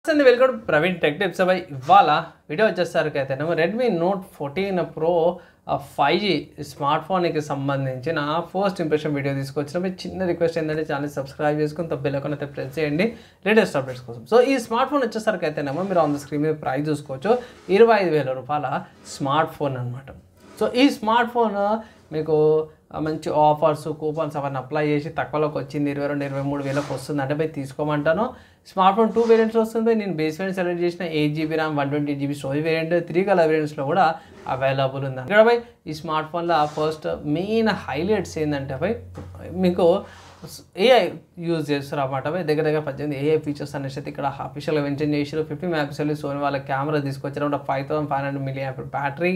Welcome to Praveen tech tips. ఇవాళ video వచ్చేసరికి అయితే Redmi note 14 pro 5G smart ఫోన్కి సంబంధించిన ఫస్ట్ ఇంప్రెషన్ వీడియో తీసుకొచ్చిన చిన్న రిక్వెస్ట్ ఏంటంటే ఛానల్ సబ్స్క్రైబ్ చేసుకుని బెల్ ఐకాన్ అయితే ప్రెస్ చేయండి లేటెస్ట్ అప్డేట్స్ కోసం. సో ఈ స్మార్ట్ ఫోన్ వచ్చేసరికి అయితేనేమో మీరు ఆన్ ద స్క్రీన్ మీద ప్రైస్ చూసుకోవచ్చు, 25,000 రూపాయల స్మార్ట్ ఫోన్ అనమాట. సో ఈ స్మార్ట్ ఫోన్ మీకు మంచి ఆఫర్స్ కూపన్స్ అవన్నీ అప్లై చేసి తక్కువలోకి వచ్చింది, 22-23 వేలకు వస్తుంది అంటే పోయి తీసుకోమంటాను. స్మార్ట్ ఫోన్ 2 వేరియంట్స్ వస్తుంది. నేను బేస్ వేరియంట్ సెలెక్ట్ చేసిన 8GB RAM 128GB storage variant 3 colour వేరియంట్స్లో కూడా అవైలబుల్ ఉంది. ఇక్కడ పోయి ఈ స్మార్ట్ ఫోన్లో ఫస్ట్ మెయిన్ హైలైట్స్ ఏంటంటే పోయి మీకు ఏఐ యూజ్ చేస్తారు అన్నమాట. దగ్గర 18 ఏఐ ఫీచర్స్ అనేసి అయితే ఇక్కడ అఫీషియల్గా మెన్షన్ చేసారు. 50 మెగాపిక్సెల్ సోనీ వాళ్ళ కెమెరా తీసుకొచ్చారు, 5500 mAh బ్యాటరీ,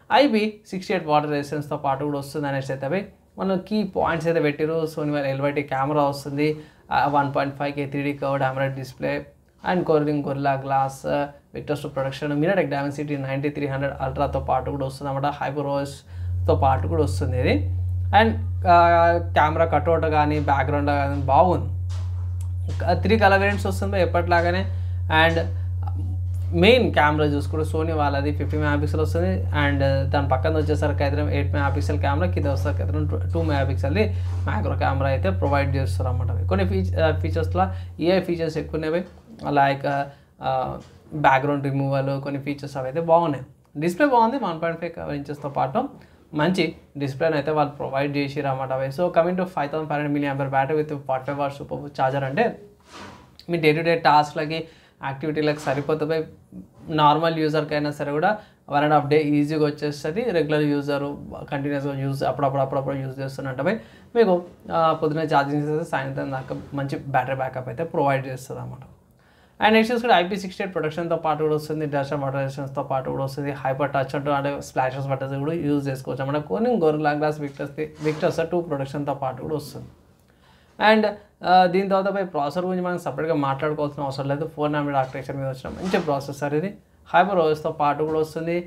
IP68 వాటర్ రెసిస్టెన్స్తో పాటు కూడా వస్తుంది అనేసి అయితే మనం కీ పాయింట్స్ అయితే పెట్టారు. సోనీ వాళ్ళ LYT కెమెరా వస్తుంది, 1.5K 3D curved AMOLED display and Gorilla Glass Victus protection, MediaTek Dimensity 9300 అల్ట్రాతో పాటు కూడా వస్తుంది అన్నమాట. హైపర్ఓఎస్తో పాటు కూడా వస్తుంది ఇది. అండ్ కెమెరా కట్అవుట్ కానీ బ్యాక్గ్రౌండ్ కానీ బాగుంది. 3 కలర్ వేరియంట్స్ వస్తుంది ఎప్పటిలాగానే. అండ్ మెయిన్ కెమెరా చూసుకుంటే సోనీ వాళ్ళది 50 మెగాపిక్సెల్ వస్తుంది. అండ్ దాని పక్కన వచ్చేసరికి అయితే 8 మెగాపిక్సెల్ కెమెరా, కింద వచ్చేసరికి అయితే 2 మెగాపిక్సెల్ది మ్యాక్రో కెమెరా అయితే ప్రొవైడ్ చేస్తారు అన్నమాట. కొన్ని ఫీచర్స్లో ఏఐ ఫీచర్స్ ఎక్కువనేవి, లైక్ బ్యాక్గ్రౌండ్ రిమూవల్, కొన్ని ఫీచర్స్ అవి అయితే బాగున్నాయి. డిస్ప్లే బాగుంది, 1.5 ఇంచెస్తో పాటు మంచి డిస్ప్లేని అయితే వాళ్ళు ప్రొవైడ్ చేసిరు అన్నమాట. So coming to 5500 mAh battery with 45 watts super charger అంటే మీ డే టు డే టాస్క్లకి యాక్టివిటీలకు సరిపోతుంది. నార్మల్ యూజర్కి అయినా సరే కూడా 1.5 డే ఈజీగా వచ్చేస్తుంది. రెగ్యులర్ యూజర్ కంటిన్యూస్గా అప్పుడప్పుడు యూజ్ చేస్తున్నట్టు మీకు పొద్దున్న ఛార్జింగ్ చేస్తే సాయంత్రం దాకా మంచి బ్యాటరీ బ్యాకప్ అయితే ప్రొవైడ్ చేస్తుంది అన్నమాట. అండ్ నెక్స్ట్ చూసుకుంటే IP68 ప్రొటెక్షన్తో పాటు కూడా వస్తుంది, డస్ట్ వాటర్ రెసిస్టెన్స్తో పాటు కూడా వస్తుంది, హైపర్ టచ్ అంటే స్ప్లాషెస్ బటన్స్ కూడా యూజ్ చేసుకోవచ్చు అన్నమాట. కొన్ని గొరిల్లా గ్లాస్ విక్టర్స్ 2 ప్రొటెక్షన్తో పాటు కూడా వస్తుంది. అండ్ దీని తర్వాత ప్రాసెసర్ గురించి మనం సపరేట్గా మాట్లాడుకోవాల్సిన అవసరం లేదు. 4 nm ఆర్కిటెక్చర్ మీద వచ్చిన మంచి ప్రాసెసర్ ఇది. హైపర్ ఓఎస్తో పాటు కూడా వస్తుంది.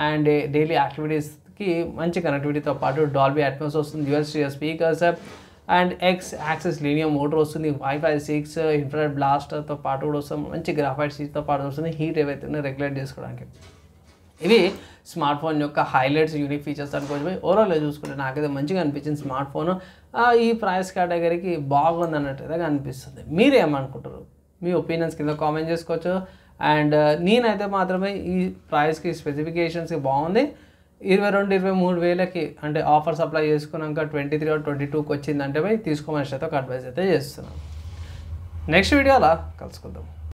అండ్ డైలీ యాక్టివిటీస్కి మంచి కనెక్టివిటీతో పాటు డాల్బీ అట్మాస్ వస్తుంది, dual stereo speakers and X axis linear motor వస్తుంది, Wi-Fi 6 ఇన్ఫ్రారెడ్ బ్లాస్టర్తో పాటు కూడా వస్తుంది, మంచి గ్రాఫైట్ సీట్తో పాటు వస్తుంది, హీట్ ఏవైతే రెగ్యులేట్ చేసుకోవడానికి. ఇవి స్మార్ట్ ఫోన్ యొక్క హైలైట్స్, యూనిక్ ఫీచర్స్ అనుకోవచ్చు. ఓవరాల్గా చూసుకుంటే నాకైతే మంచిగా అనిపించింది స్మార్ట్ ఫోన్. ఈ ప్రైస్ కేటగిరీకి బాగుంది అన్నట్టుగా అనిపిస్తుంది. మీరేమనుకుంటారు? మీ ఒపీనియన్స్ కింద కామెంట్ చేసుకోవచ్చు. అండ్ నేనైతే మాత్రమే ఈ ప్రైస్కి స్పెసిఫికేషన్స్కి బాగుంది. 22-23 వేలకి అంటే ఆఫర్స్ అప్లై చేసుకున్నాక 23 or 22కి వచ్చిందంటే తీసుకోమని అయితే ఒక అడ్వైస్ అయితే చేస్తున్నాను. నెక్స్ట్ వీడియోలో కలుసుకుందాం.